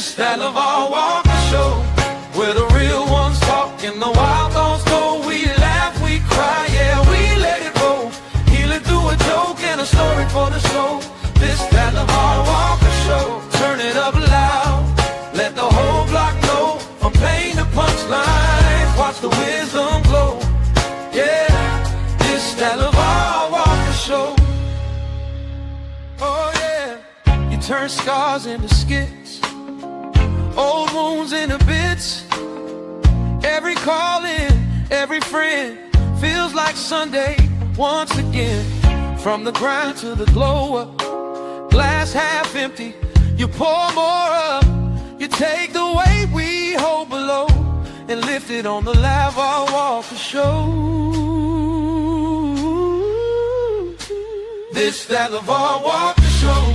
This that LeVar Walker Show, where the real ones talk and the wild thoughts go. We laugh, we cry, yeah, we let it roll. Heal it through a joke and a story for the soul. This that LeVar Walker Show, turn it up loud, let the whole block know. From pain to punchlines, watch the wisdom glow. Yeah, this that LeVar Walker Show. Oh yeah, you turn scars into skits, old wounds into bits. Every call in, every friend feels like Sunday once again. From the grind to the glow up, glass half empty, you pour more up. You take the weight we hold below and lift it on the LeVar Walker Show. This that LeVar Walker Show,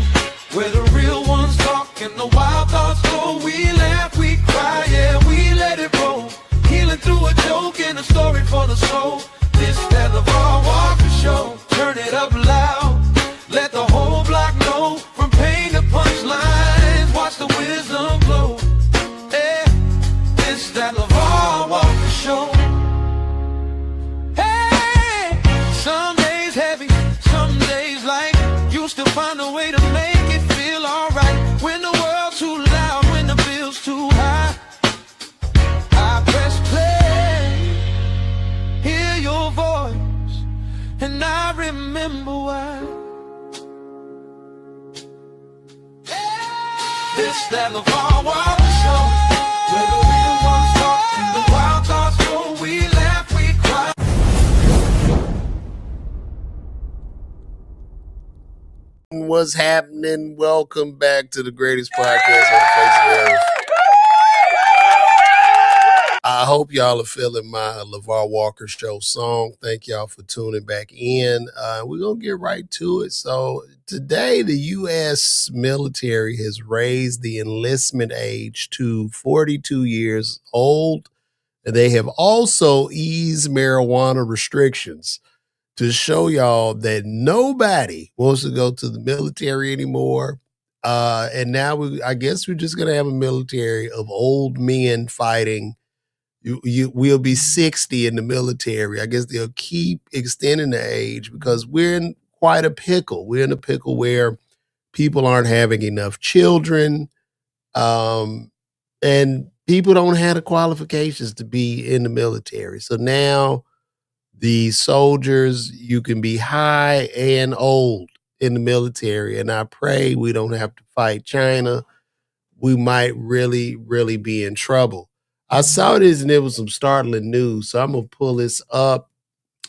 where the real ones talk and the wild thoughts go. We laugh, we cry, yeah, we let it roll. Healing through a joke and a story for the soul. This that LeVar Walker Show, turn it up loud, let the whole block know. From pain to punchlines, watch the wisdom glow. Yeah, this that LeVar Walker Show. Hey, some days heavy, some days light. You still find a way to make it feel alright. When the world's too loud, when the bill's too high, I press play, hear your voice, and I remember why. This that LeVar Walker Show, where the real ones talk and the wild thoughts go. We laugh, we cry. What's happening? Welcome back to the greatest podcast on the face of the earth. I hope y'all are feeling my LeVar Walker Show song. Thank y'all for tuning back in. We're going to get right to it. So today, the U.S. military has raised the enlistment age to 42 years old. They have also eased marijuana restrictions to show y'all that nobody wants to go to the military anymore. And now I guess we're just going to have a military of old men fighting. We'll be 60 in the military. I guess they'll keep extending the age because we're in quite a pickle. We're in a pickle where people aren't having enough children, and people don't have the qualifications to be in the military. So now the soldiers, you can be high and old in the military. And I pray we don't have to fight China. We might really, really be in trouble. I saw this and it was some startling news. So I'm going to pull this up.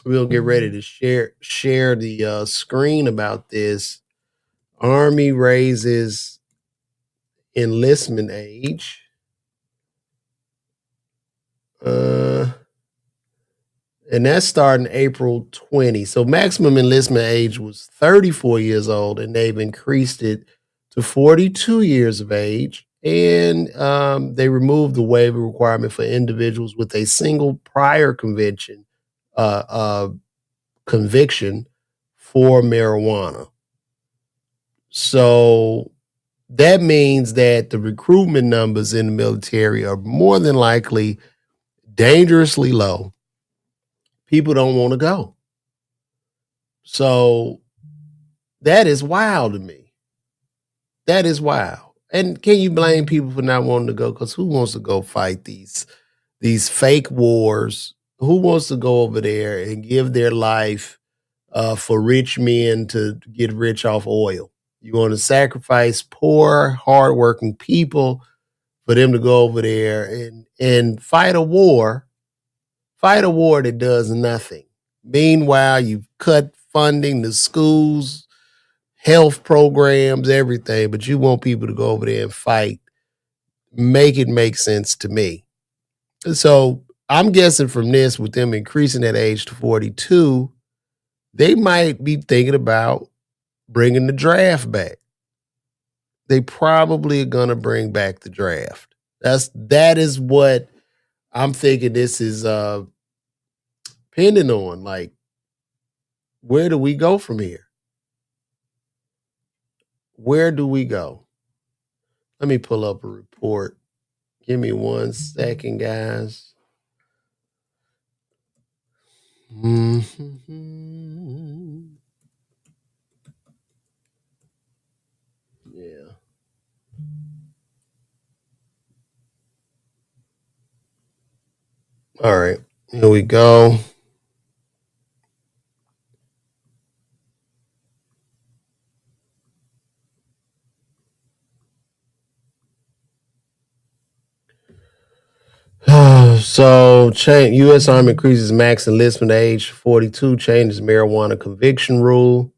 We'll get ready to share the screen about this. Army raises enlistment age. And that's starting April 20. So maximum enlistment age was 34 years old, and they've increased it to 42 years of age. And they removed the waiver requirement for individuals with a single prior conviction for marijuana. So that means that the recruitment numbers in the military are more than likely dangerously low. People don't want to go. So that is wild to me. That is wild. And can you blame people for not wanting to go? Because who wants to go fight these fake wars? Who wants to go over there and give their life for rich men to get rich off oil? You want to sacrifice poor, hardworking people for them to go over there and fight a war that does nothing. Meanwhile, you've cut funding to schools, health programs, everything, but you want people to go over there and fight. Make it make sense to me. So I'm guessing from this, with them increasing that age to 42, they might be thinking about bringing the draft back. They probably are going to bring back the draft. That is what I'm thinking this is pending on. Like, where do we go from here? Where do we go? Let me pull up a report. Give me 1 second, guys. Mm-hmm. Yeah. All right. Here we go. So, U.S. Army increases max enlistment age 42, changes marijuana conviction rule.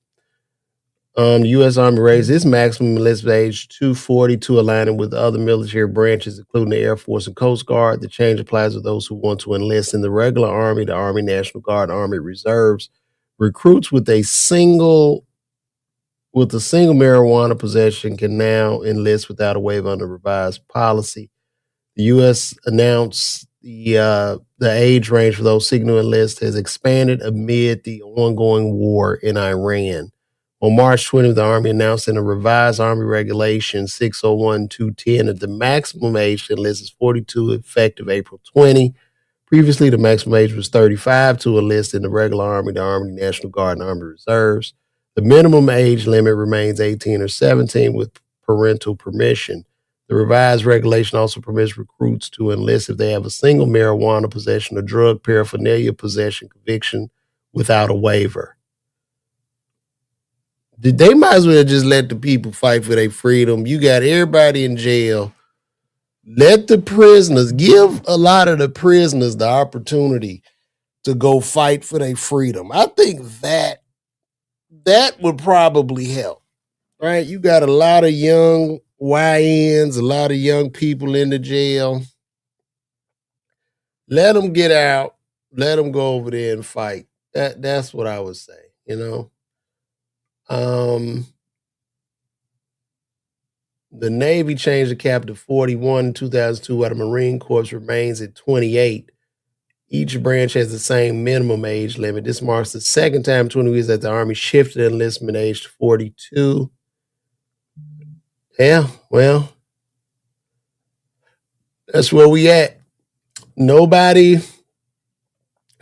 The U.S. Army raised its maximum enlistment age to 42, aligning with other military branches, including the Air Force and Coast Guard. The change applies to those who want to enlist in the regular Army, the Army National Guard, Army Reserves. Recruits with a single marijuana possession can now enlist without a waiver under revised policy. The U.S. announced the age range for those seeking to enlist has expanded amid the ongoing war in Iran. On March 20th, the Army announced in a revised Army Regulation 601-210 that the maximum age to enlist is 42, effective April 20. Previously, the maximum age was 35 to enlist in the regular Army, the Army National Guard, and Army Reserves. The minimum age limit remains 18 or 17 with parental permission. The revised regulation also permits recruits to enlist if they have a single marijuana possession or drug paraphernalia possession conviction without a waiver. They might as well just let the people fight for their freedom. You got everybody in jail. Let the prisoners, give a lot of the prisoners the opportunity to go fight for their freedom. I think that would probably help, right? You got a lot of young YNs, a lot of young people in the jail. Let them get out. Let them go over there and fight. That's what I would say, you know. The Navy changed the cap to 41 in 2002, while the Marine Corps remains at 28. Each branch has the same minimum age limit. This marks the second time in 20 years that the Army shifted the enlistment age to 42. Yeah, well, that's where we at. Nobody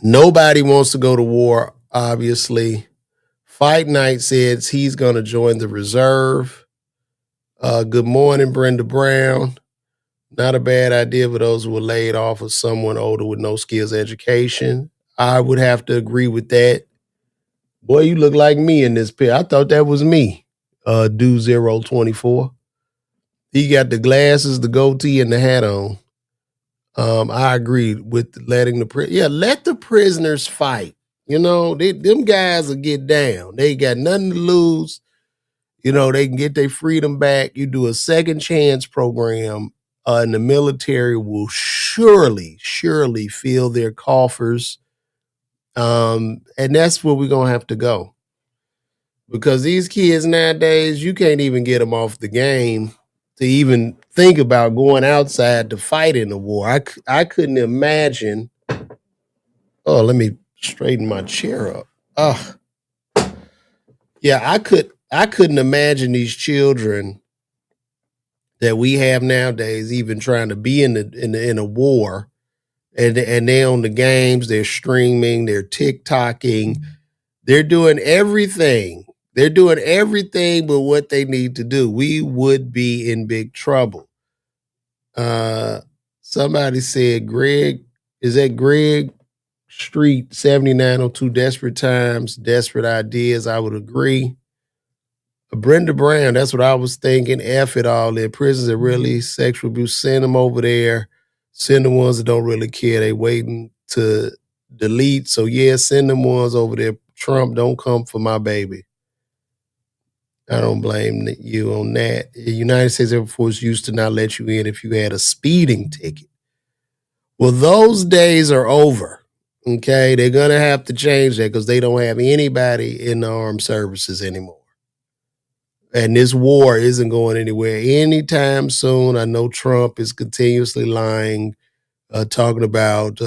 wants to go to war, obviously. Fight Night says he's going to join the reserve. Good morning, Brenda Brown. Not a bad idea for those who were laid off or someone older with no skills education. I would have to agree with that. Boy, you look like me in this picture. I thought that was me. Do 024. He got the glasses, the goatee, and the hat on. I agree with letting let the prisoners fight. You know, them guys will get down. They got nothing to lose. You know, they can get their freedom back. You do a second chance program, and the military will surely fill their coffers. And that's where we're going to have to go. Because these kids nowadays, you can't even get them off the game to even think about going outside to fight in the war. I couldn't imagine. Oh, let me straighten my chair up. Oh, yeah, I couldn't imagine these children that we have nowadays even trying to be in a war, and they're on the games, they're streaming, they're TikToking, they're doing everything. They're doing everything but what they need to do. We would be in big trouble. Somebody said, Greg, is that Greg Street 7902, Desperate Times, Desperate Ideas? I would agree. Brenda Brown, that's what I was thinking. F it all. Their prisons are really sexual abuse. Send them over there. Send the ones that don't really care. They waiting to delete. So yeah, send them ones over there. Trump, don't come for my baby. I don't blame you on that. The United States Air Force used to not let you in if you had a speeding ticket. Well, those days are over. Okay, they're gonna have to change that because they don't have anybody in the armed services anymore. And this war isn't going anywhere anytime soon. I know Trump is continuously lying, talking about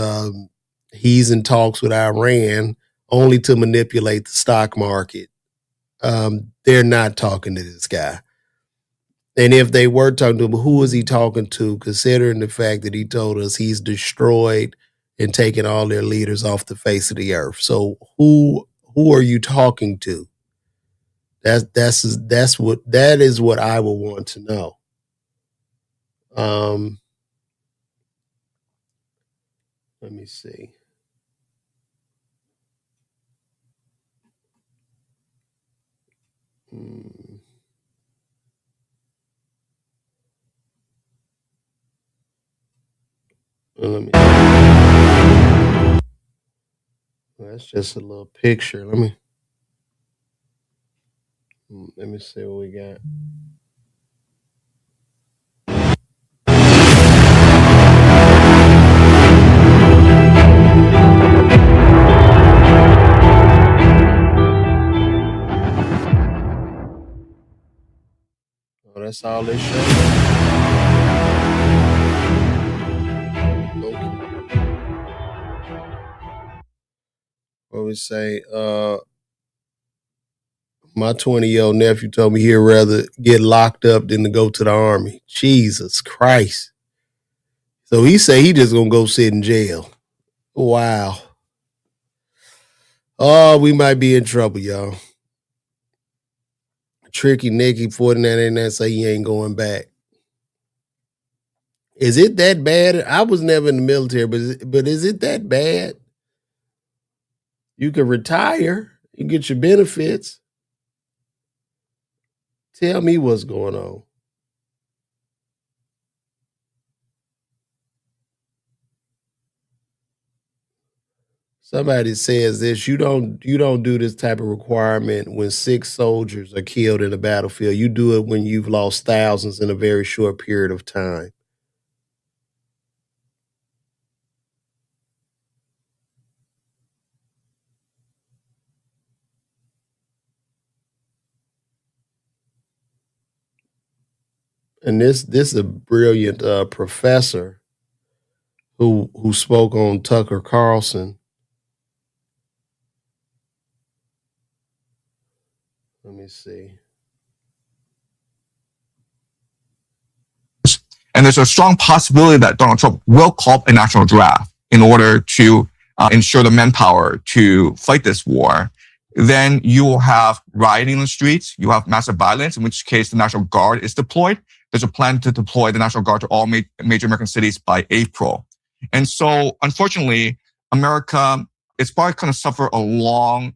he's in talks with Iran only to manipulate the stock market. They're not talking to this guy. And if they were talking to him, who is he talking to, considering the fact that he told us he's destroyed and taken all their leaders off the face of the earth? So who are you talking to? That is what I would want to know. Let me see. Let me. That's just a little picture. Let me see what we got. Oh, that's all they show. Okay. What we say? My 20-year-old nephew told me he'd rather get locked up than to go to the army. Jesus Christ. So he say he just gonna go sit in jail. Wow. Oh, we might be in trouble, y'all. Tricky Nicky 4989 say he ain't going back. Is it that bad? I was never in the military, but is it that bad? You can retire, you get your benefits. Tell me what's going on. Somebody says this, you don't do this type of requirement when 6 soldiers are killed in a battlefield. You do it when you've lost thousands in a very short period of time. And this is a brilliant professor who spoke on Tucker Carlson. Let me see. And there's a strong possibility that Donald Trump will call a national draft in order to ensure the manpower to fight this war. Then you will have rioting in the streets. You have massive violence, in which case the National Guard is deployed. There's a plan to deploy the National Guard to all major American cities by April. And so, unfortunately, America is probably going to suffer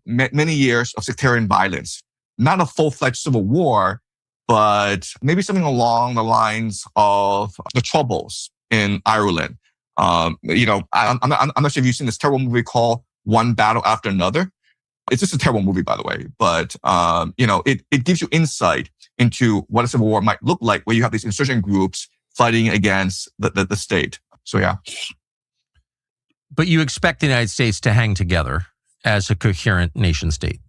many years of sectarian violence. Not a full-fledged civil war, but maybe something along the lines of the Troubles in Ireland. I'm not sure if you've seen this terrible movie called One Battle After Another. It's just a terrible movie, by the way, but it gives you insight into what a civil war might look like, where you have these insurgent groups fighting against the state. So yeah. But you expect the United States to hang together as a coherent nation state.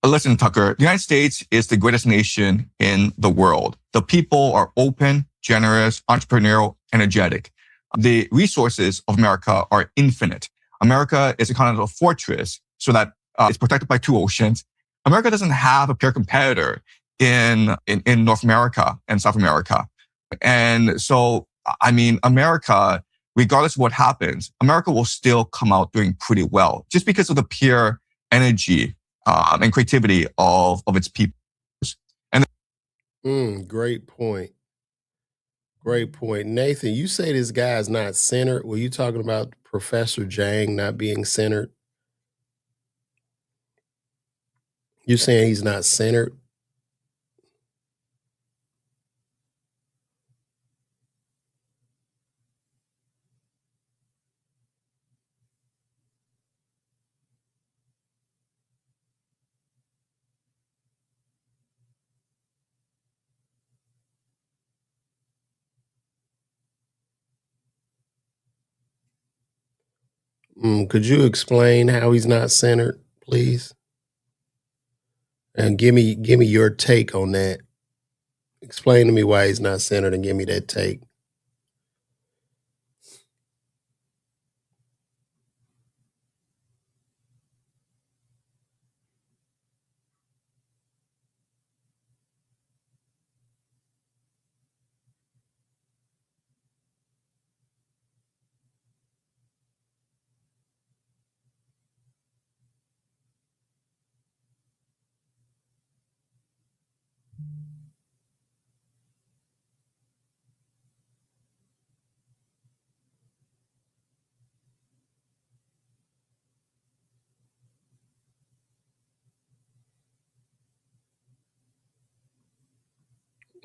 Listen, Tucker, the United States is the greatest nation in the world. The people are open, generous, entrepreneurial, energetic. The resources of America are infinite. America is a continental fortress so that it's protected by 2 oceans. America doesn't have a peer competitor in North America and South America. And so, I mean, America, regardless of what happens, America will still come out doing pretty well just because of the pure energy and creativity of its people. And great point. Great point. Nathan, you say this guy is not centered. Were you talking about Professor Jang not being centered? You saying he's not centered? Could you explain how he's not centered, please? And give me your take on that. Explain to me why he's not centered and give me that take.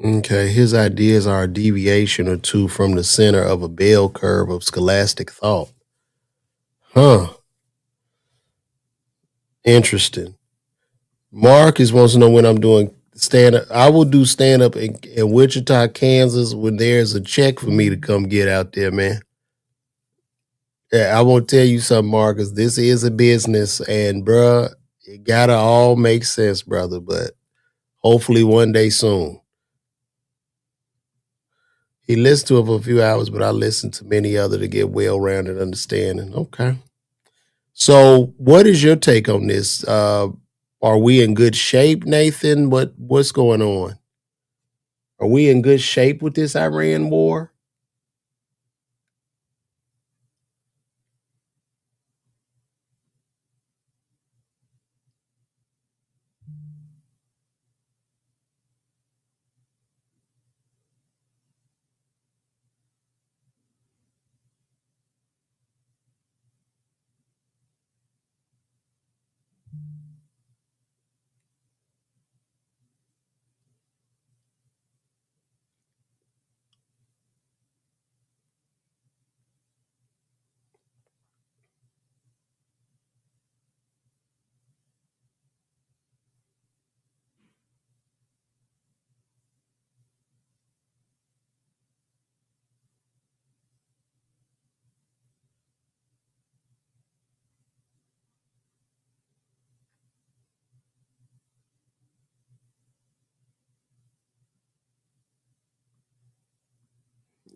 Okay, his ideas are a deviation or two from the center of a bell curve of scholastic thought. Huh. Interesting. Marcus wants to know when I'm doing stand up. I will do stand up in Wichita, Kansas when there's a check for me to come get out there, man. Yeah, I won't tell you something, Marcus. This is a business, and bruh, it gotta all make sense, brother. But hopefully one day soon. He listened to it for a few hours, but I listened to many other to get well-rounded understanding. Okay. So what is your take on this? Are we in good shape, Nathan? What's going on? Are we in good shape with this Iran war?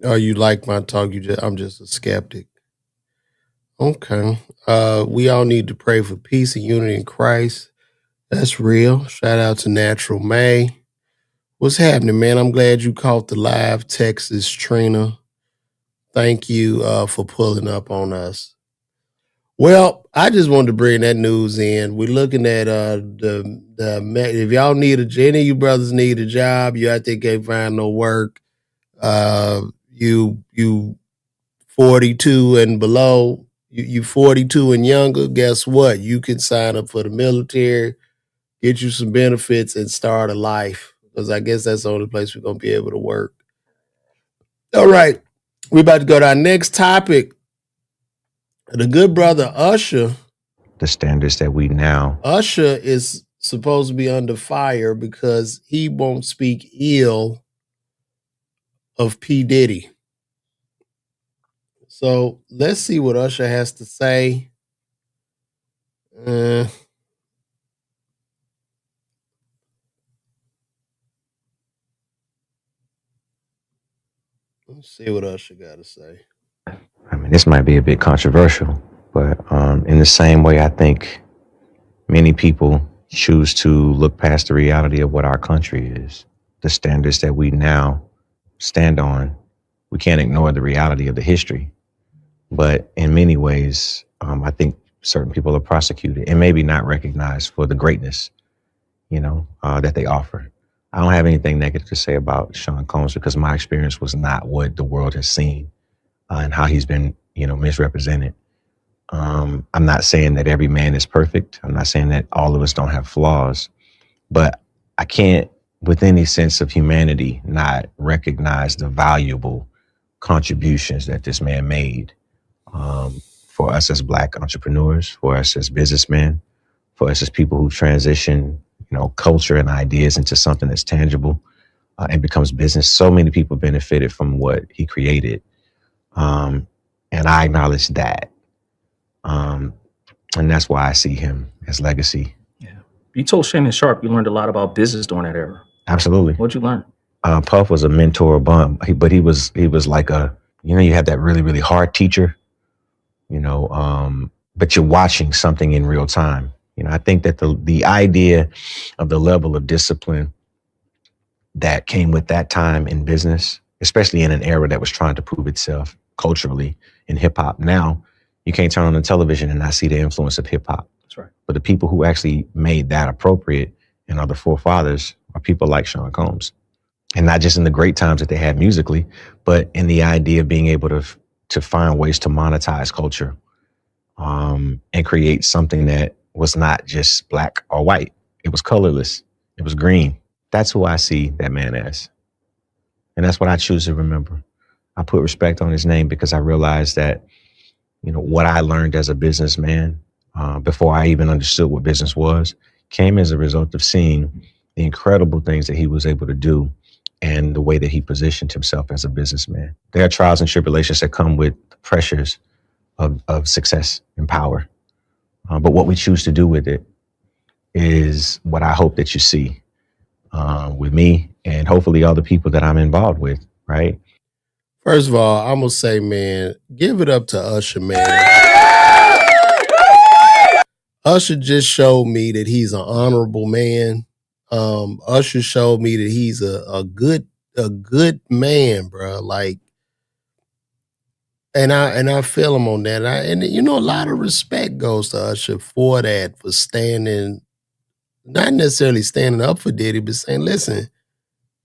Or you like my talk? I'm just a skeptic. Okay. We all need to pray for peace and unity in Christ. That's real. Shout out to Natural May. What's happening, man? I'm glad you caught the live Texas, Trina. Thank you for pulling up on us. Well, I just wanted to bring that news in. We're looking at if y'all any of you brothers need a job, you out there can't find no work. You 42 and below, you 42 and younger. Guess what? You can sign up for the military, get you some benefits, and start a life. Because I guess that's the only place we're gonna be able to work. All right, we're about to go to our next topic. The good brother Usher. The standards that we now. Usher is supposed to be under fire because he won't speak ill of P. Diddy. So let's see what Usher has to say. Let's see what Usher got to say. I mean, this might be a bit controversial, but in the same way, I think many people choose to look past the reality of what our country is, the standards that we now stand on. We can't ignore the reality of the history, but in many ways, I think certain people are prosecuted and maybe not recognized for the greatness, that they offer. I don't have anything negative to say about Sean Combs because my experience was not what the world has seen and how he's been, misrepresented. I'm not saying that every man is perfect. I'm not saying that all of us don't have flaws, but I can't, with any sense of humanity, not recognize the valuable contributions that this man made for us as Black entrepreneurs, for us as businessmen, for us as people who transition, culture and ideas into something that's tangible and becomes business. So many people benefited from what he created. And I acknowledge that. And that's why I see him as legacy. Yeah. You told Shannon Sharp you learned a lot about business during that era. Absolutely. What'd you learn? Puff was a mentor bum, but he was like you had that really, really hard teacher, but you're watching something in real time. I think that the idea of the level of discipline that came with that time in business, especially in an era that was trying to prove itself culturally in hip hop. Now you can't turn on the television and not see the influence of hip hop. That's right. But the people who actually made that appropriate and are the forefathers are people like Sean Combs. And not just in the great times that they had musically, but in the idea of being able to find ways to monetize culture, and create something that was not just black or white. It was colorless. It was green. That's who I see that man as. And that's what I choose to remember. I put respect on his name because I realized that, what I learned as a businessman, before I even understood what business was, came as a result of seeing the incredible things that he was able to do and the way that he positioned himself as a businessman. There are trials and tribulations that come with pressures of success and power. But what we choose to do with it is what I hope that you see with me and hopefully all the people that I'm involved with, right? First of all, I'm gonna say, man, give it up to Usher, man. Usher just showed me that he's an honorable man. Usher showed me that he's a good man, bro. Like, and I feel him on that. And a lot of respect goes to Usher for that, for standing, not necessarily standing up for Diddy, but saying, listen,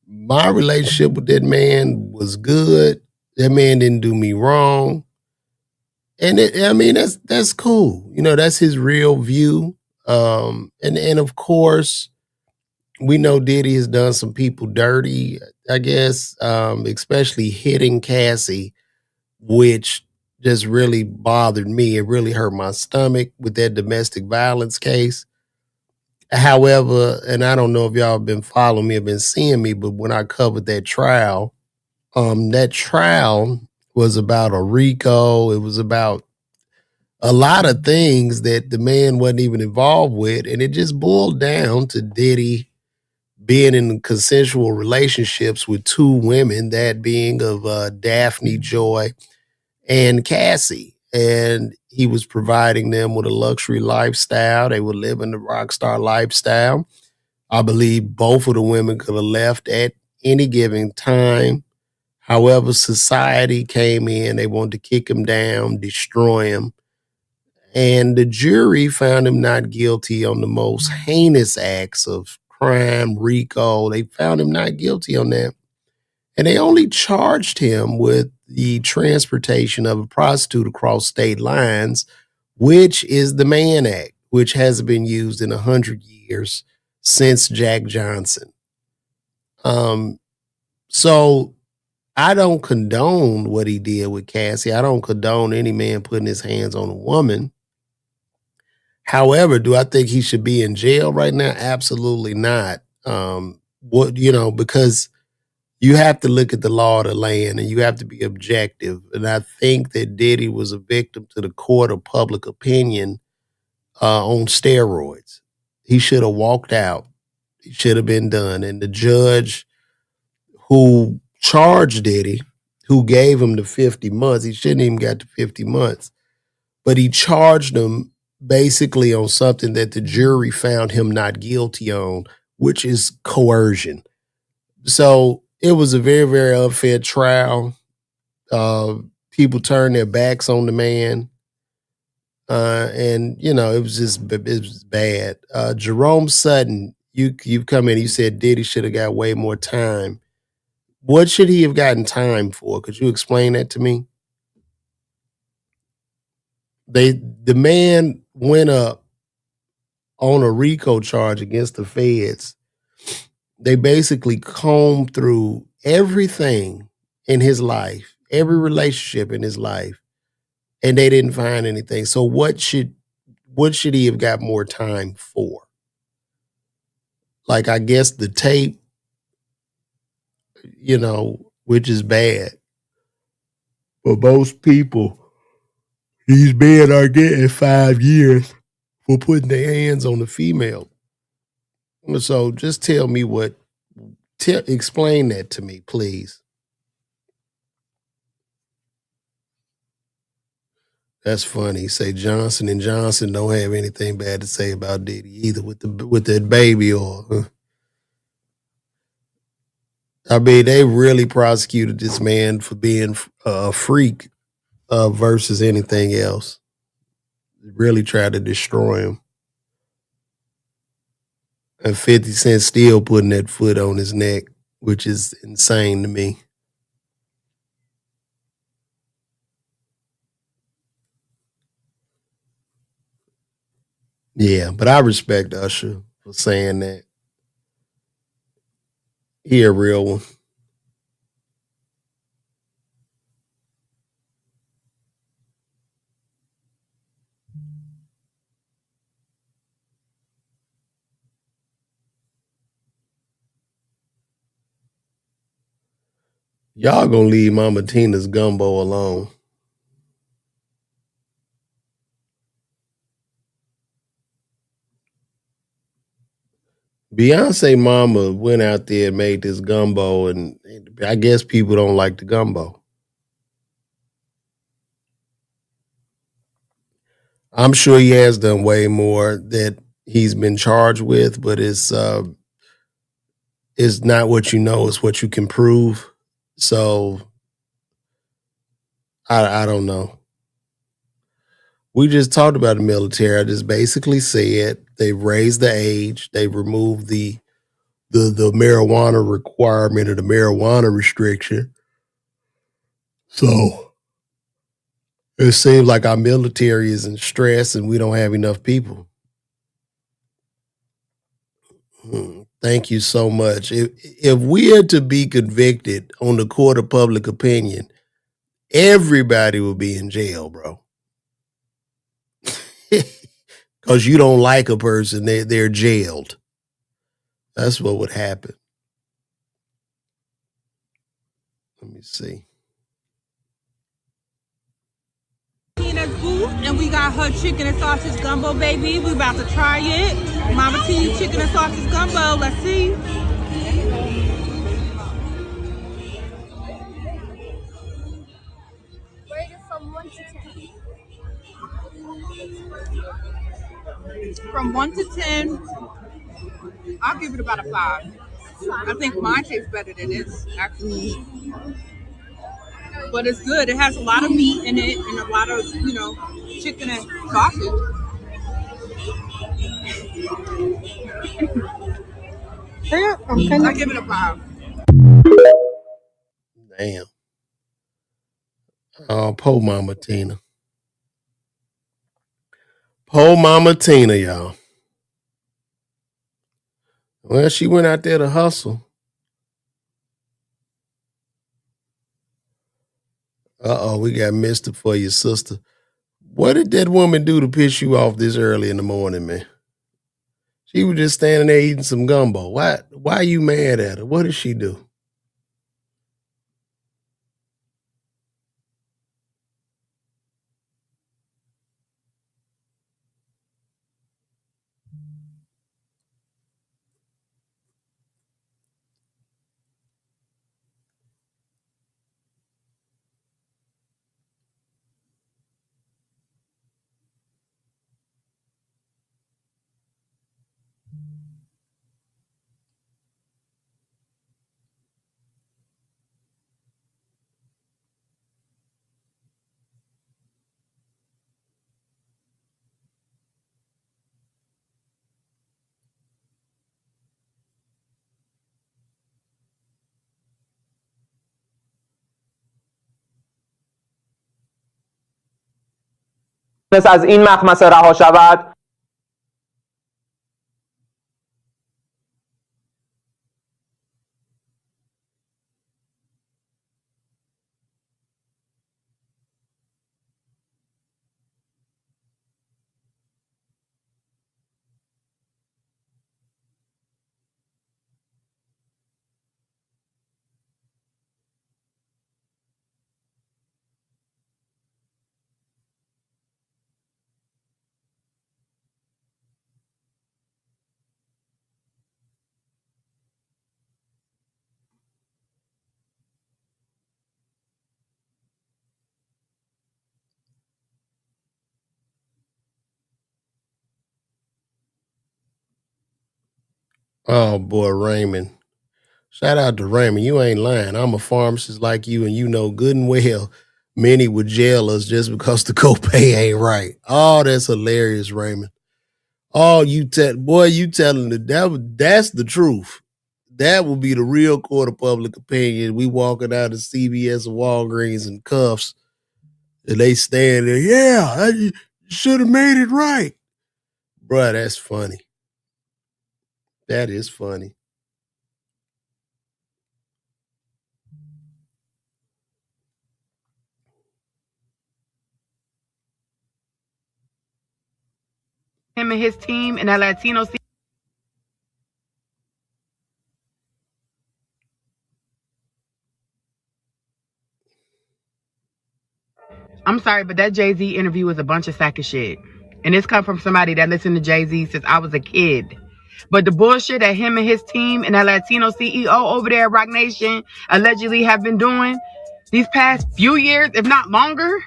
my relationship with that man was good. That man didn't do me wrong. And that's cool. That's his real view. And of course, we know Diddy has done some people dirty, I guess, especially hitting Cassie, which just really bothered me. It really hurt my stomach with that domestic violence case. However, and I don't know if y'all have been following me, have been seeing me, but when I covered that trial was about a RICO. It was about a lot of things that the man wasn't even involved with. And it just boiled down to Diddy being in consensual relationships with two women, that being of Daphne Joy and Cassie. And he was providing them with a luxury lifestyle. They were living the rock star lifestyle. I believe both of the women could have left at any given time. However, society came in, they wanted to kick him down, destroy him. And the jury found him not guilty on the most heinous acts of crime, RICO. They found him not guilty on that. And they only charged him with the transportation of a prostitute across state lines, which is the Mann Act, which hasn't been used in 100 years since Jack Johnson. So I don't condone what he did with Cassie. I don't condone any man putting his hands on a woman. However, do I think he should be in jail right now? Absolutely not. Because you have to look at the law of the land and you have to be objective. And I think that Diddy was a victim to the court of public opinion on steroids. He should have walked out. He should have been done. And the judge who charged Diddy, who gave him the 50 months, he shouldn't even got the 50 months, but he charged him basically on something that the jury found him not guilty on, which is coercion. So it was a very, very unfair trial. People turned their backs on the man. And it was bad. Jerome Sutton, you've come in, you said Diddy should have got way more time. What should he have gotten time for? Could you explain that to me? The man went up on a RICO charge against the feds. They basically combed through everything in his life, every relationship in his life, and they didn't find anything. So what should he have got more time for? Like, I guess the tape, which is bad. For most people, these men are getting 5 years for putting their hands on the female. So just tell me explain that to me, please. That's funny. Say Johnson and Johnson don't have anything bad to say about Diddy either with that baby oil. I mean, they really prosecuted this man for being a freak versus anything else. Really tried to destroy him. And 50 Cent still putting that foot on his neck, which is insane to me. Yeah, but I respect Usher for saying that. He a real one. Y'all gonna leave Mama Tina's Gumbo alone. Beyonce mama went out there and made this gumbo, and I guess people don't like the gumbo. I'm sure he has done way more that he's been charged with, but it's not what you know, it's what you can prove. So I don't know. We just talked about the military. I just basically said they raised the age, they removed the marijuana requirement or the marijuana restriction. So it seems like our military is in stress and we don't have enough people. Thank you so much. If we are to be convicted on the court of public opinion, everybody will be in jail, bro. Because you don't like a person, they're jailed. That's what would happen. Let me see. Tina's booth, and we got her chicken and sausage gumbo, baby. We about to try it. Mama T's chicken and sausage gumbo. Let's see. Rated from 1 to 10. From 1 to 10, I'll give it about a 5. I think mine tastes better than this, actually. But it's good. It has a lot of meat in it and a lot of, chicken and sausage. I give it a 5. Damn. Oh, poor Mama Tina. Poor Mama Tina, y'all. Well, she went out there to hustle. We got Mister for your sister. What did that woman do to piss you off this early in the morning, man? She was just standing there eating some gumbo. Why are you mad at her? What did she do? از این مخمسه رها شود. Oh boy, Raymond. Shout out to Raymond. You ain't lying. I'm a pharmacist like you, and you know good and well many would jail us just because the copay ain't right. Oh, that's hilarious, Raymond. Oh, you telling that's the truth. That will be the real court of public opinion. We walking out of CVS and Walgreens in cuffs, and they stand there. Yeah, I should have made it right, bruh. That's funny. That is funny. Him and his team and that Latino. I'm sorry, but that Jay-Z interview was a bunch of sack of shit. And this come from somebody that listened to Jay-Z since I was a kid. But the bullshit that him and his team and that Latino CEO over there at Rock Nation allegedly have been doing these past few years, if not longer,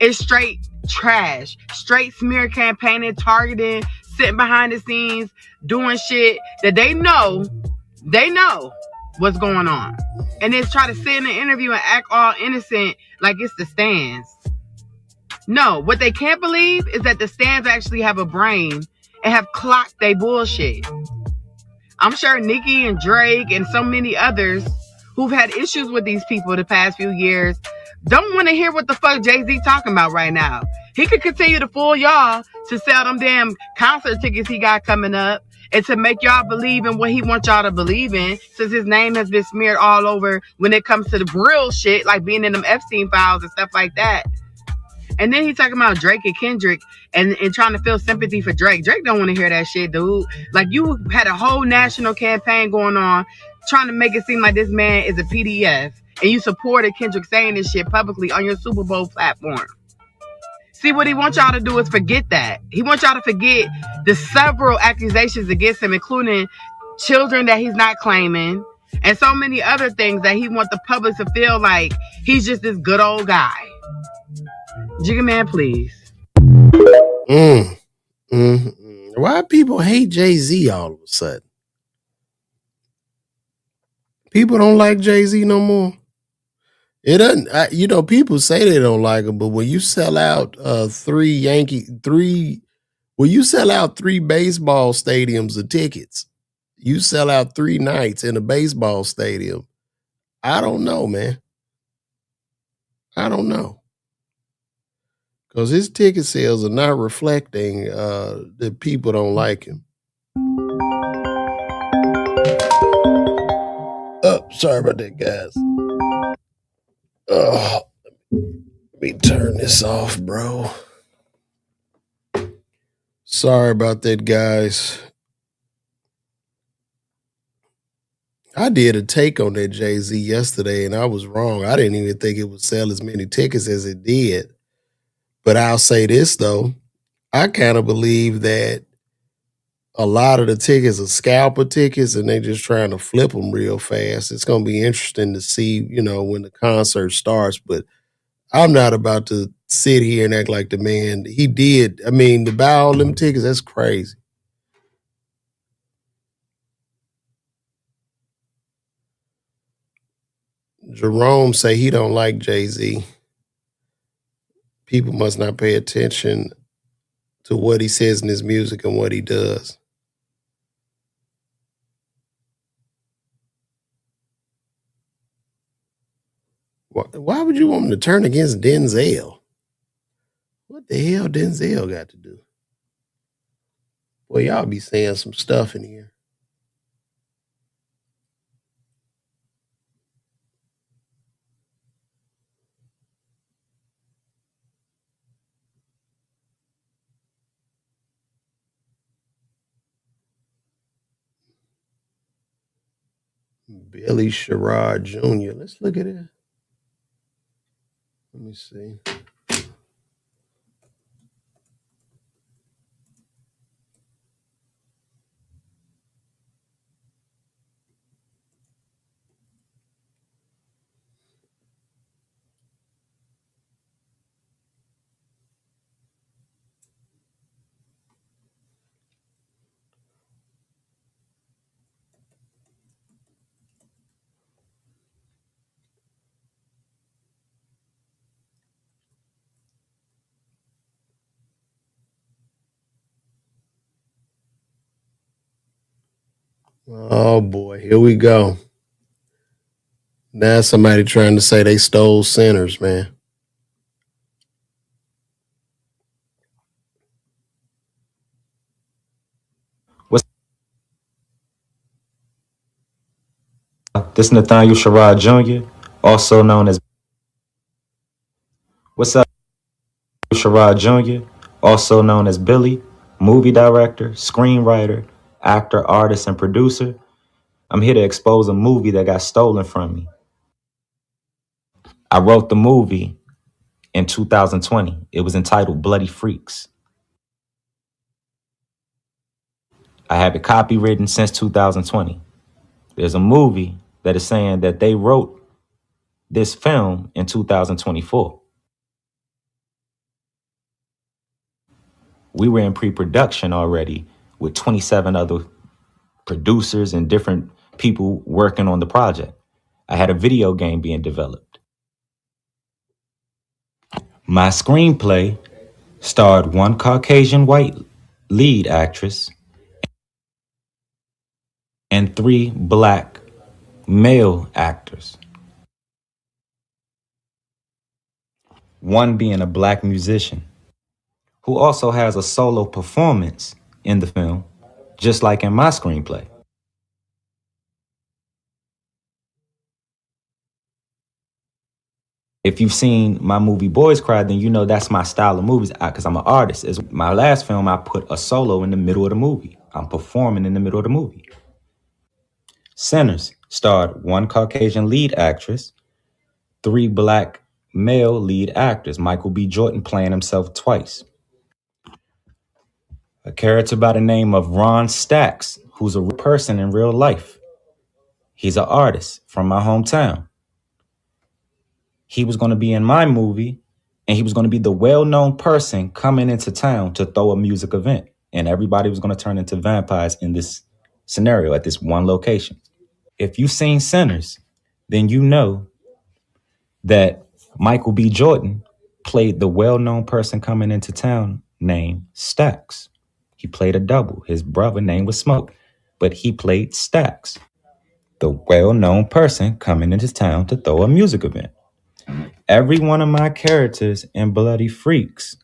is straight trash. Straight smear campaigning, targeting, sitting behind the scenes, doing shit that they know what's going on. And then try to sit in the interview and act all innocent like it's the stands. No, what they can't believe is that the stands actually have a brain and have clocked they bullshit. I'm sure Nicki and Drake and so many others who've had issues with these people the past few years don't want to hear what the fuck Jay-Z talking about right now. He could continue to fool y'all to sell them damn concert tickets he got coming up and to make y'all believe in what he wants y'all to believe in, since his name has been smeared all over when it comes to the real shit, like being in them Epstein files and stuff like that. And then he's talking about Drake and Kendrick and trying to feel sympathy for Drake. Drake don't want to hear that shit, dude. Like, you had a whole national campaign going on trying to make it seem like this man is a PDF. And you supported Kendrick saying this shit publicly on your Super Bowl platform. See, what he wants y'all to do is forget that. He wants y'all to forget the several accusations against him, including children that he's not claiming and so many other things that he wants the public to feel like he's just this good old guy. Jigga Man, please. Why people hate Jay-Z all of a sudden? People don't like Jay-Z no more. It doesn't. People say they don't like him, but when you sell out three baseball stadiums of tickets, you sell out 3 nights in a baseball stadium. I don't know, man. I don't know. Because his ticket sales are not reflecting that people don't like him. Oh, sorry about that, guys. Oh, let me turn this off, bro. Sorry about that, guys. I did a take on that Jay-Z yesterday, and I was wrong. I didn't even think it would sell as many tickets as it did. But I'll say this, though. I kind of believe that a lot of the tickets are scalper tickets, and they're just trying to flip them real fast. It's going to be interesting to see, when the concert starts. But I'm not about to sit here and act like the man. He did. I mean, to buy all them tickets, that's crazy. Jerome say he don't like Jay-Z. People must not pay attention to what he says in his music and what he does. Why would you want him to turn against Denzel? What the hell Denzel got to do? Boy, y'all be saying some stuff in here. Billy Sherrod Jr. Let's look at it. Let me see. Oh boy, here we go. Now somebody trying to say they stole Sinners, man. What's this Nathaniel Sherrod Jr., also known as What's up, Sherrod Jr., also known as Billy, movie director, screenwriter, actor, artist, and producer. I'm here to expose a movie that got stolen from me. I wrote the movie in 2020. It was entitled Bloody Freaks. I have it copywritten since 2020. There's a movie that is saying that they wrote this film in 2024. We were in pre-production already with 27 other producers and different people working on the project. I had a video game being developed. My screenplay starred one Caucasian white lead actress and three black male actors, one being a black musician who also has a solo performance in the film, just like in my screenplay. If you've seen my movie Boys Cry, then you know that's my style of movies because I'm an artist. It's my last film, I put a solo in the middle of the movie. I'm performing in the middle of the movie. Sinners starred one Caucasian lead actress, three black male lead actors, Michael B. Jordan playing himself twice. A character by the name of Ron Stacks, who's a real person in real life. He's an artist from my hometown. He was going to be in my movie, and he was going to be the well-known person coming into town to throw a music event. And everybody was going to turn into vampires in this scenario at this one location. If you've seen Sinners, then you know that Michael B. Jordan played the well-known person coming into town named Stacks. He played a double. His brother name was Smoke, but he played Stacks, the well-known person coming into town to throw a music event. Every one of my characters in Bloody Freaks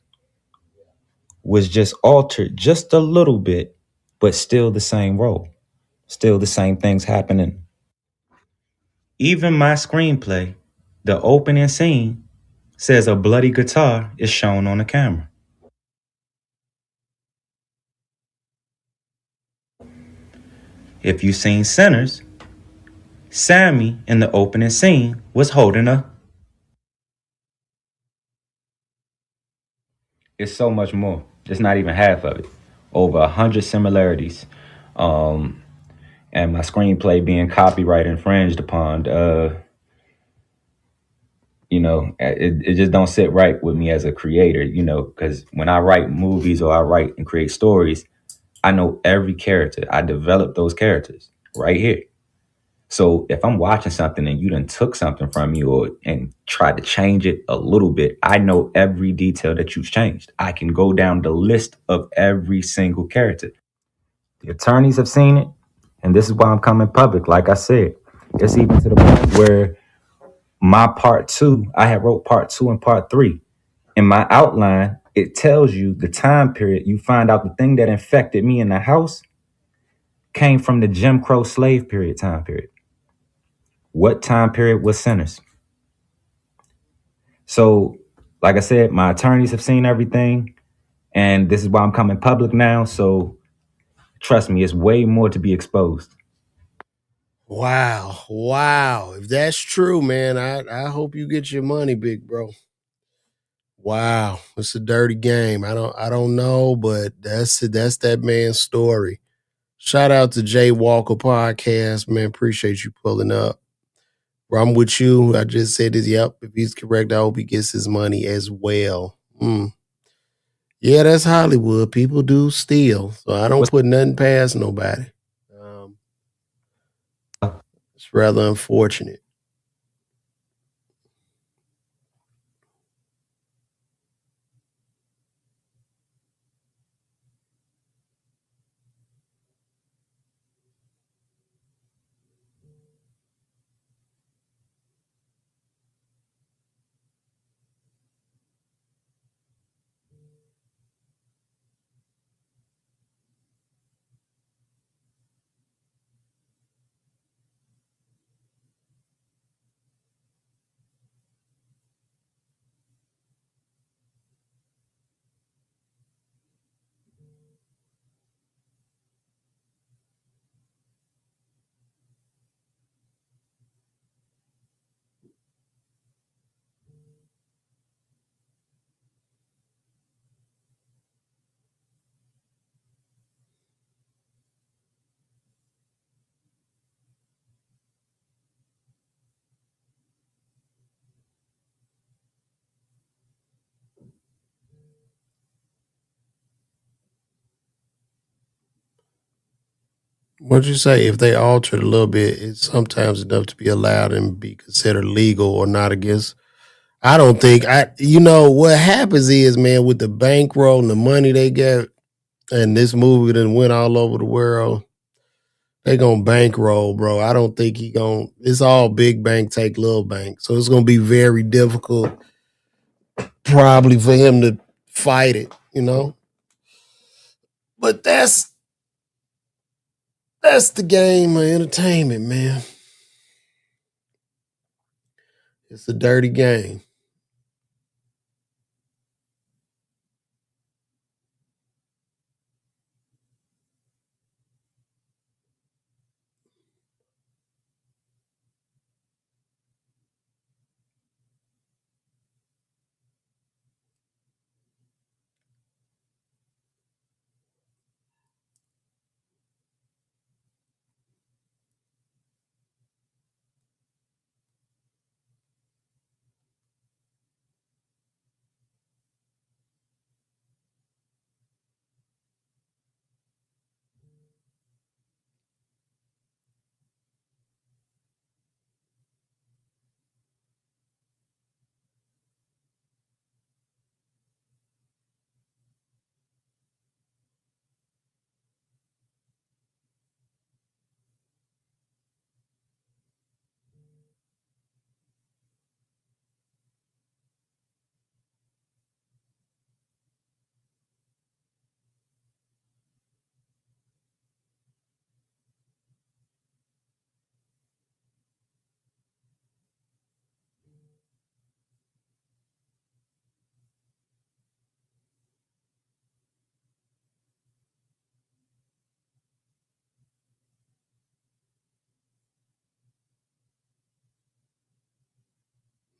was just altered just a little bit, but still the same role, still the same things happening. Even my screenplay, the opening scene says a bloody guitar is shown on the camera. If you've seen Sinners, Sammy in the opening scene was holding a. It's so much more. It's not even half of it. Over 100 similarities. And my screenplay being copyright infringed upon, it just don't sit right with me as a creator, because when I write movies or I write and create stories, I know every character. I develop those characters right here. So if I'm watching something and you done took something from me and tried to change it a little bit, I know every detail that you've changed. I can go down the list of every single character. The attorneys have seen it, and this is why I'm coming public. Like I said, it's even to the point where my part two, I had wrote part two and part three. In my outline, it tells you the time period. You find out the thing that infected me in the house came from the Jim Crow slave period time period. What time period was Sinners? So, like I said, my attorneys have seen everything, and this is why I'm coming public now. So, trust me, it's way more to be exposed. Wow. Wow. If that's true, man, I hope you get your money, big bro. Wow. It's a dirty game. I don't know, but that's that man's story. Shout out to Jay Walker Podcast, man. Appreciate you pulling up. Bro, I'm with you. I just said this. Yep. If he's correct, I hope he gets his money as well. Yeah, that's Hollywood. People do steal. So I don't put nothing past nobody. It's rather unfortunate. What'd you say? If they altered a little bit, it's sometimes enough to be allowed and be considered legal or not against. I don't think what happens is, man, with the bankroll and the money they get, and this movie that went all over the world, they gonna bankroll, bro. I don't think it's all big bank take little bank. So it's gonna be very difficult probably for him to fight it, But that's the game of entertainment, man. It's a dirty game.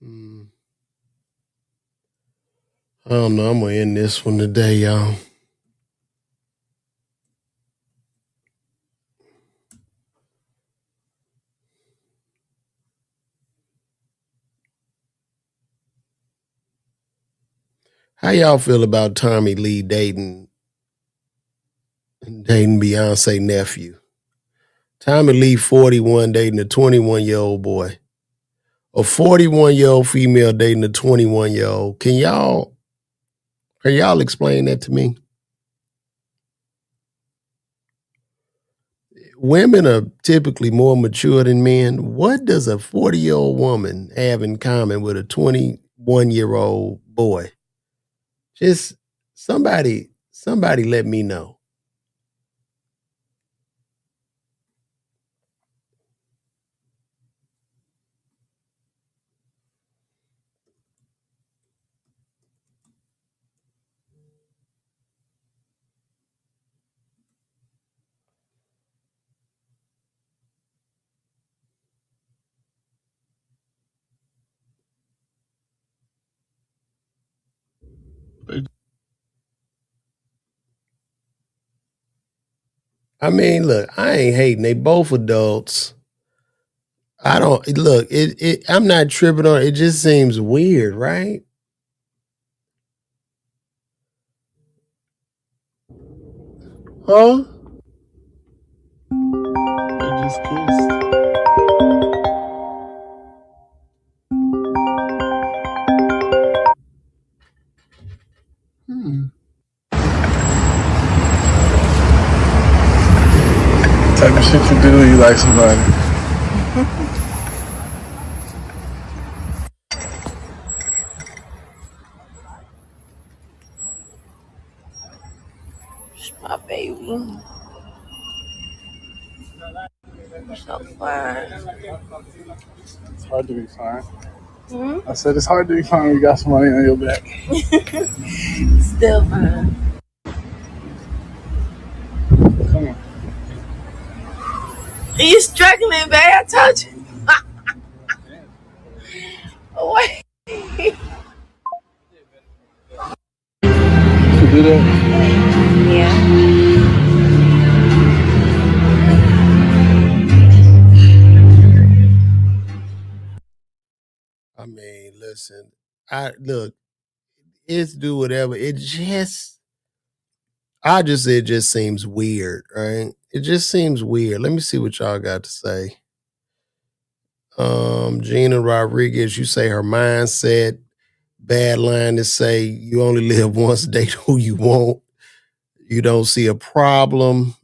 Mm. I don't know. I'm gonna end this one today, y'all. How y'all feel about Tommy Lee dating Beyonce nephew? Tommy Lee 41 dating a 21-year-old boy. A 41-year-old female dating a 21-year-old. Can y'all explain that to me? Women are typically more mature than men. What does a 40-year-old woman have in common with a 21-year-old boy? Just somebody let me know. I mean, look, I ain't hating. They both adults. I don't look, I'm not tripping on it. It just seems weird, right? Huh? They just kissed. Hmm. Type of shit you do when you like somebody. My baby. So fine. It's hard to be fine. I said it's hard to be fine when you got somebody on your back. Still fine. Come on. Are you struggling, babe? I told you. Wait. You do that? Yeah. I mean, listen, it's do whatever. It just seems weird, right? It just seems weird. Let me see what y'all got to say. Gina Rodriguez, you say her mindset. Bad line to say you only live once, date who you want. You don't see a problem.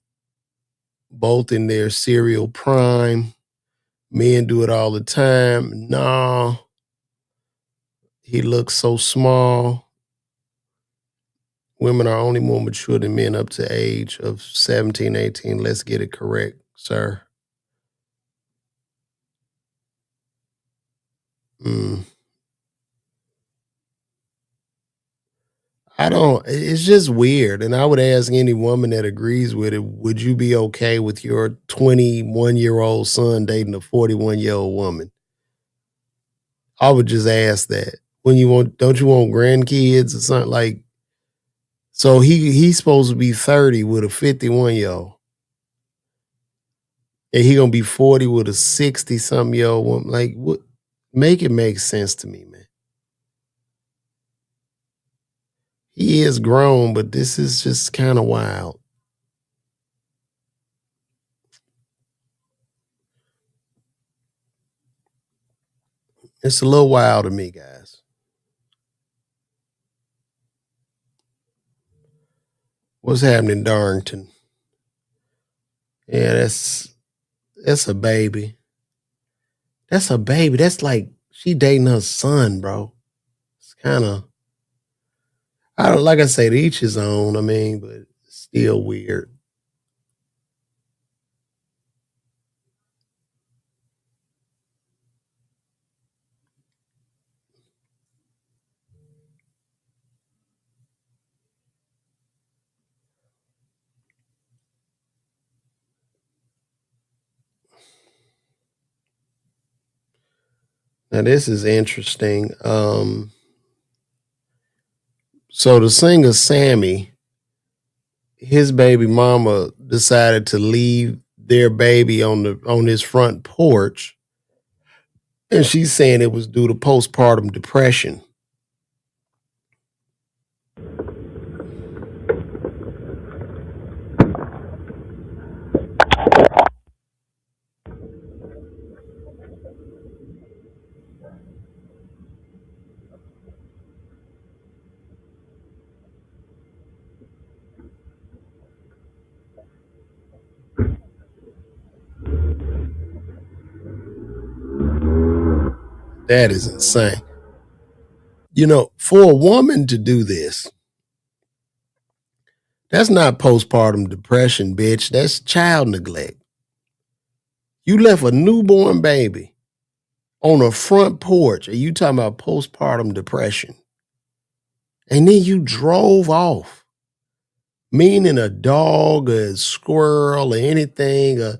Both in their serial prime. Men do it all the time. Nah. He looks so small. Women are only more mature than men up to age of 17, 18. Let's get it correct, sir. It's just weird. And I would ask any woman that agrees with it, would you be okay with your 21-year-old son dating a 41-year-old woman? I would just ask that. Don't you want grandkids or something like, so he's supposed to be 30 with a 51-year-old. And he gonna be 40 with a 60-something-year-old woman. Like, what? Make it make sense to me, man. He is grown, but this is just kind of wild. It's a little wild to me, guys. What's happening, Darrington? Yeah, that's a baby. That's a baby. That's like she dating her son, bro. It's kind of, I don't, like I say, to each his own. I mean, but it's still weird. Now this is interesting. So the singer Sammy, his baby mama decided to leave their baby on his front porch, and she's saying it was due to postpartum depression. That is insane. You know, for a woman to do this, that's not postpartum depression, bitch. That's child neglect. You left a newborn baby on a front porch, and you talking about postpartum depression. And then you drove off, meaning a dog, a squirrel, or anything, a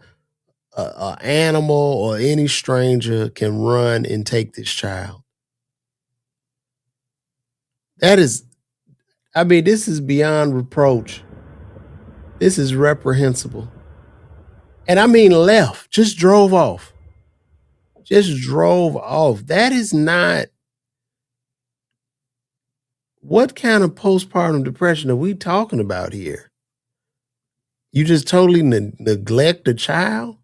animal, or any stranger can run and take this child. That is, I mean, this is beyond reproach. This is reprehensible. And I mean left, just drove off. Just drove off. That is not, what kind of postpartum depression are we talking about here? You just totally neglect a child?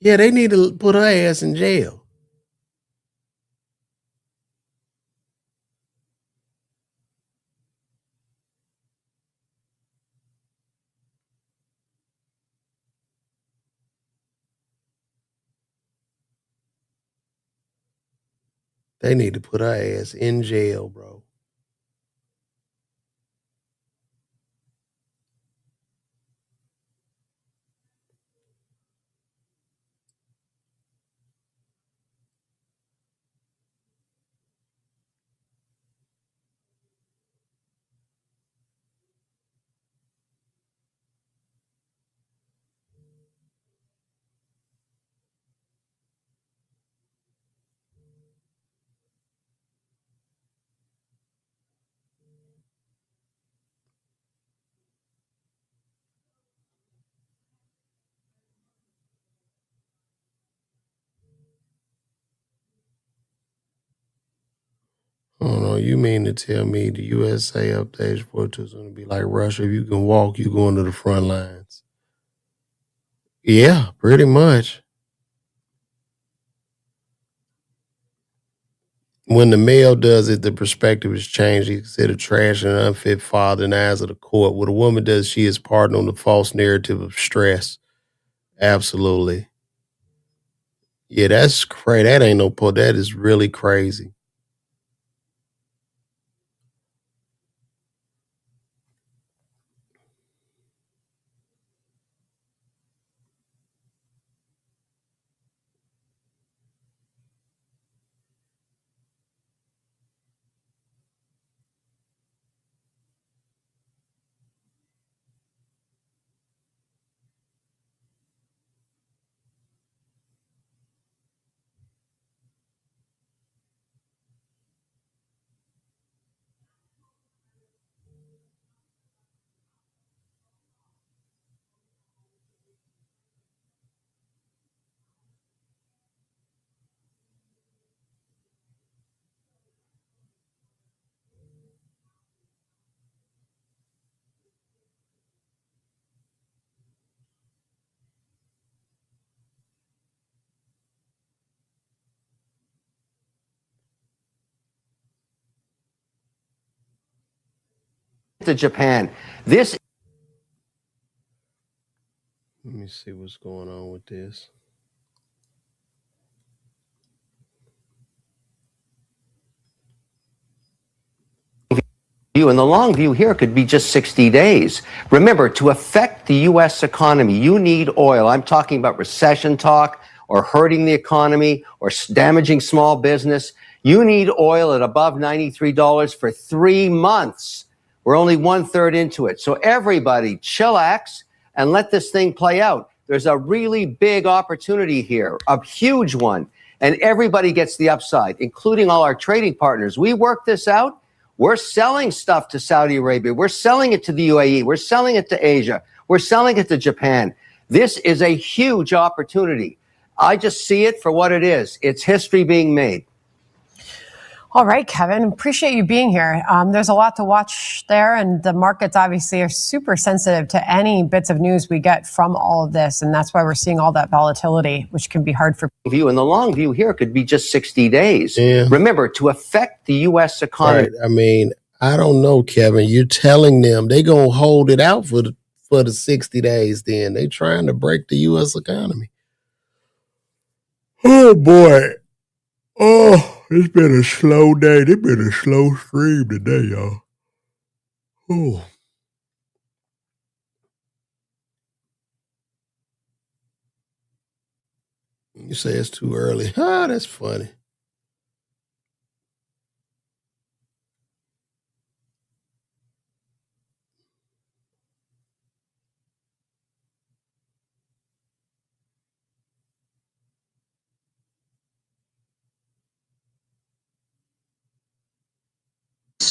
Yeah, they need to put her ass in jail. They need to put her ass in jail, bro. Oh no, you mean to tell me the USA up stage 42 is going to be like Russia? If you can walk, you going to the front lines. Yeah, pretty much. When the male does it, the perspective is changed. He's considered trash and an unfit father in the eyes of the court. What a woman does, she is pardoned on the false narrative of stress. Absolutely. Yeah, that's crazy. That ain't no po. That is really crazy. To Japan. This. Let me see what's going on with this. And the long view here could be just 60 days. Remember, to affect the U.S. economy, you need oil. I'm talking about recession talk or hurting the economy or damaging small business. You need oil at above $93 for 3 months. We're only 1/3 into it. So everybody chillax and let this thing play out. There's a really big opportunity here, a huge one. And everybody gets the upside, including all our trading partners. We work this out. We're selling stuff to Saudi Arabia. We're selling it to the UAE. We're selling it to Asia. We're selling it to Japan. This is a huge opportunity. I just see it for what it is. It's history being made. All right, Kevin, appreciate you being here. There's a lot to watch there, and the markets obviously are super sensitive to any bits of news we get from all of this, and that's why we're seeing all that volatility, which can be hard for view. And the long view here could be just 60 days. Yeah. Remember, to affect the U.S. economy. Right. I mean, I don't know, Kevin. You're telling them they gonna hold it out for the 60 days. Then they trying to break the U.S. economy. Oh boy. Oh, it's been a slow day. It's been a slow stream today, y'all. Oh. You say it's too early. Ah, that's funny.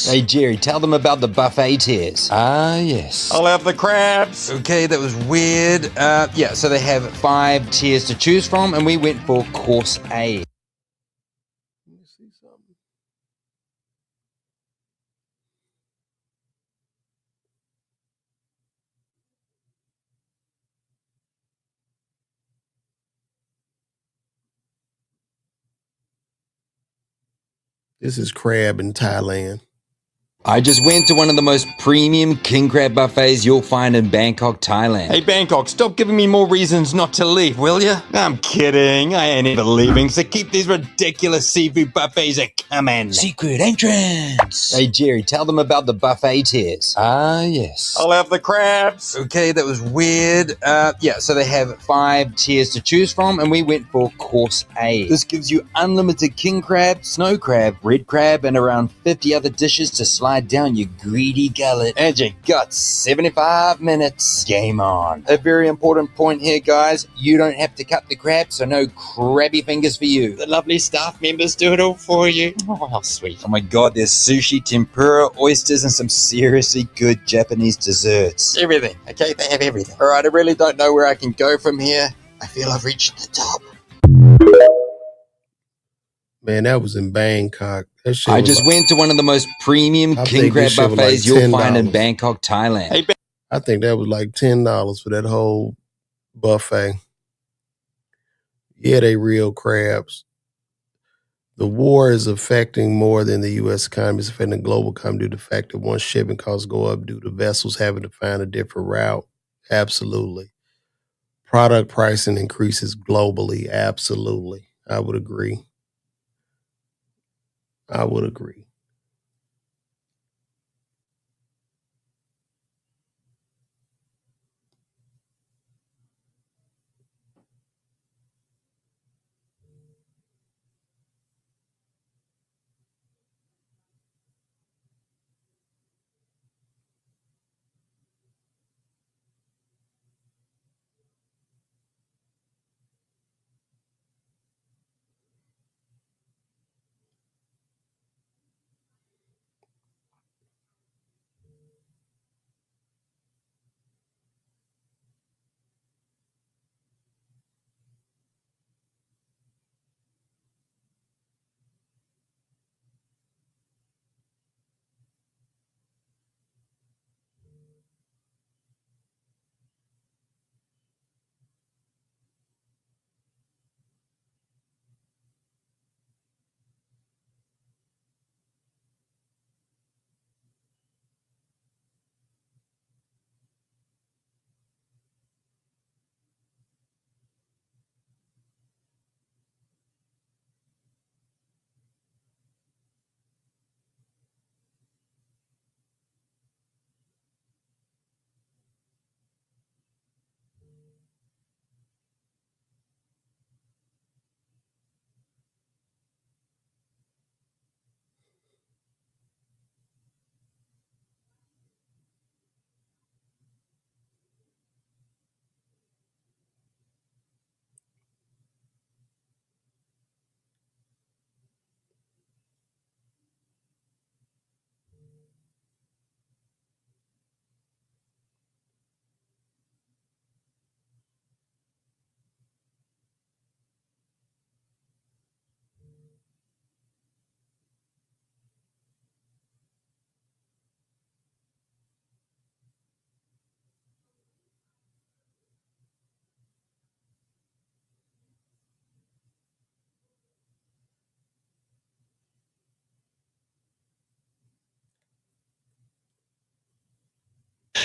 Hey, Jerry, tell them about the buffet tiers. Ah, yes. I'll have the crabs. Okay, that was weird. Yeah, so they have 5 tiers to choose from, and we went for course A. Let me see something. This is crab in Thailand. I just went to one of the most premium king crab buffets you'll find in Bangkok, Thailand. Hey, Bangkok, stop giving me more reasons not to leave, will ya? I'm kidding. I ain't ever leaving, so keep these ridiculous seafood buffets coming. Secret entrance! Hey, Jerry, tell them about the buffet tiers. Ah, yes. I'll have the crabs. Okay, that was weird. Yeah, so they have 5 tiers to choose from, and we went for course A. This gives you unlimited king crab, snow crab, red crab, and around 50 other dishes to slide down your greedy gullet. And you got 75 minutes. Game on. A very important point here, guys. You don't have to cut the crab, so no crabby fingers for you. The lovely staff members do it all for you. Oh, how sweet. Oh my god, there's sushi, tempura, oysters, and some seriously good Japanese desserts. Everything. Okay, they have everything. All right, I really don't know where I can go from here. I feel I've reached the top. Man, that was in Bangkok. That shit I was just like, went to one of the most premium I king think crab this shit was buffets like you'll find in $10. Bangkok, Thailand. I think that was like $10 for that whole buffet. Yeah, they real crabs. The war is affecting more than the U.S. economy. It's affecting the global economy due to the fact that once shipping costs go up due to vessels having to find a different route. Absolutely. Product pricing increases globally. Absolutely. I would agree. I would agree.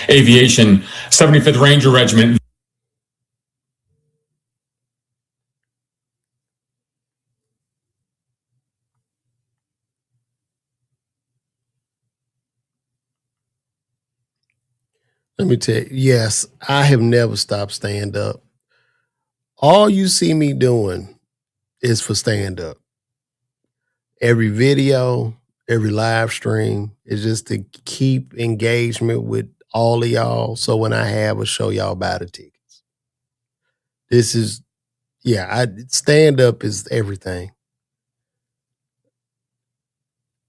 Aviation, 75th Ranger Regiment. Let me tell you, yes, I have never stopped stand up. All you see me doing is for stand up. Every video, every live stream is just to keep engagement with all of y'all. So when I have a show, y'all buy the tickets. This is, stand up is everything.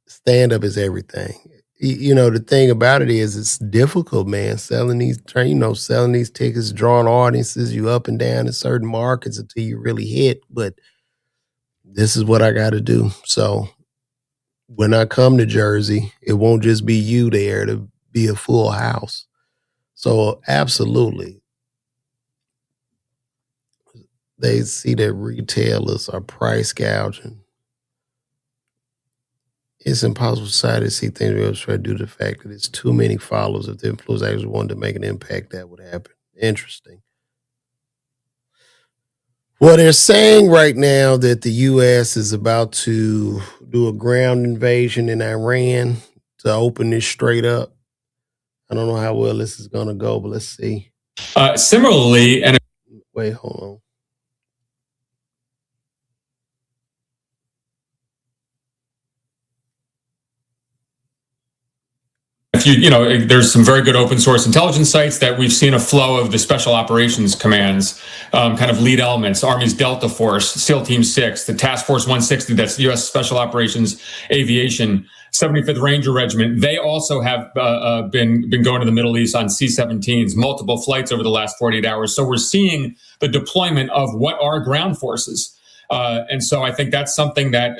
Stand up is everything. You know, the thing about it is it's difficult, man, selling these tickets, drawing audiences, you up and down in certain markets until you really hit. But this is what I got to do. So when I come to Jersey, it won't just be you there to be a full house. So absolutely. They see that retailers are price gouging. It's impossible for society to see things we try due to the fact that it's too many followers. If the influence actually wanted to make an impact, that would happen. Interesting. Well, they're saying right now that the U.S. is about to do a ground invasion in Iran to open this straight up. I don't know how well this is going to go, but let's see. Similarly, and wait, hold on. if there's some very good open source intelligence sites that we've seen a flow of the special operations commands, kind of lead elements, Army's Delta Force, SEAL Team 6, the Task Force 160, that's the U.S. Special Operations Aviation, 75th Ranger Regiment. They also have been going to the Middle East on C-17s, multiple flights over the last 48 hours. So we're seeing the deployment of what are ground forces. And so I think that's something that,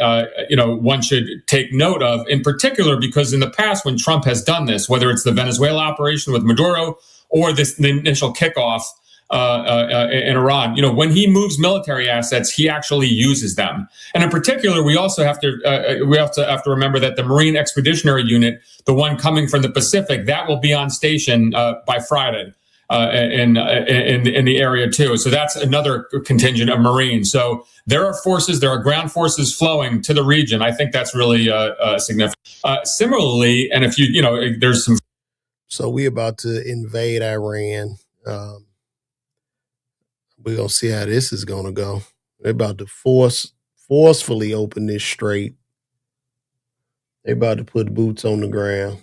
one should take note of, in particular, because in the past, when Trump has done this, whether it's the Venezuela operation with Maduro or the initial kickoff in Iran, when he moves military assets, he actually uses them. And in particular, we also have to remember that the Marine Expeditionary Unit, the one coming from the Pacific, that will be on station by Friday. In the area too. So that's another contingent of Marines. So there are ground forces flowing to the region. I think that's really significant. Similarly, and if there's some. So we about to invade Iran. We're going to see how this is going to go. They're about to forcefully open this strait. They're about to put boots on the ground.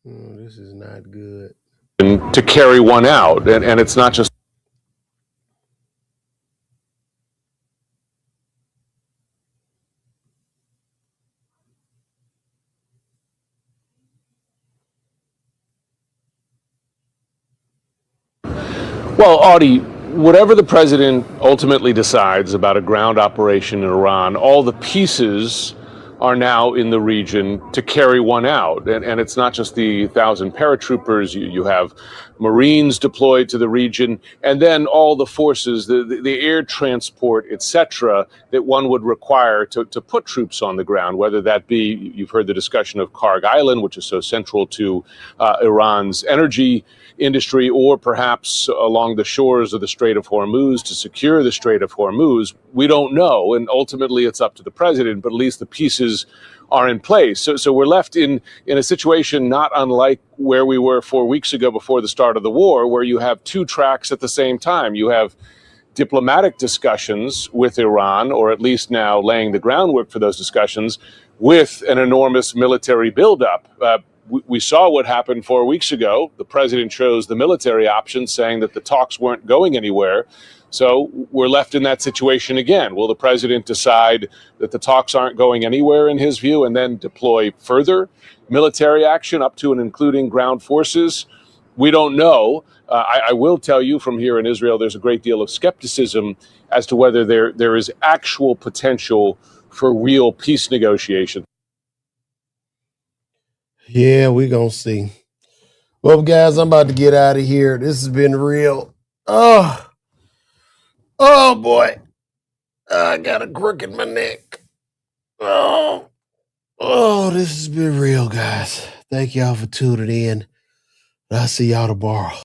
This is not good. To carry one out, and it's not just. Well, Audie, whatever the president ultimately decides about a ground operation in Iran, all the pieces are now in the region to carry one out. And it's not just the 1,000 paratroopers. You have Marines deployed to the region, and then all the forces, the air transport, etc., that one would require to put troops on the ground, whether that be, you've heard the discussion of Karg Island, which is so central to Iran's energy industry, or perhaps along the shores of the Strait of Hormuz to secure the Strait of Hormuz. We don't know, and ultimately it's up to the president, but at least the pieces are in place. So we're left in a situation not unlike where we were 4 weeks ago before the start of the war, where you have two tracks at the same time. You have diplomatic discussions with Iran, or at least now laying the groundwork for those discussions, with an enormous military buildup. We saw what happened 4 weeks ago. The president chose the military option, saying that the talks weren't going anywhere. So we're left in that situation again. Will the president decide that the talks aren't going anywhere, in his view, and then deploy further military action up to and including ground forces? We don't know. I will tell you from here in Israel, there's a great deal of skepticism as to whether there is actual potential for real peace negotiations. Yeah, we gonna see. Well, guys, I'm about to get out of here. This has been real. Oh boy. I got a crook in my neck. This has been real, guys. Thank y'all for tuning in. I'll see y'all tomorrow.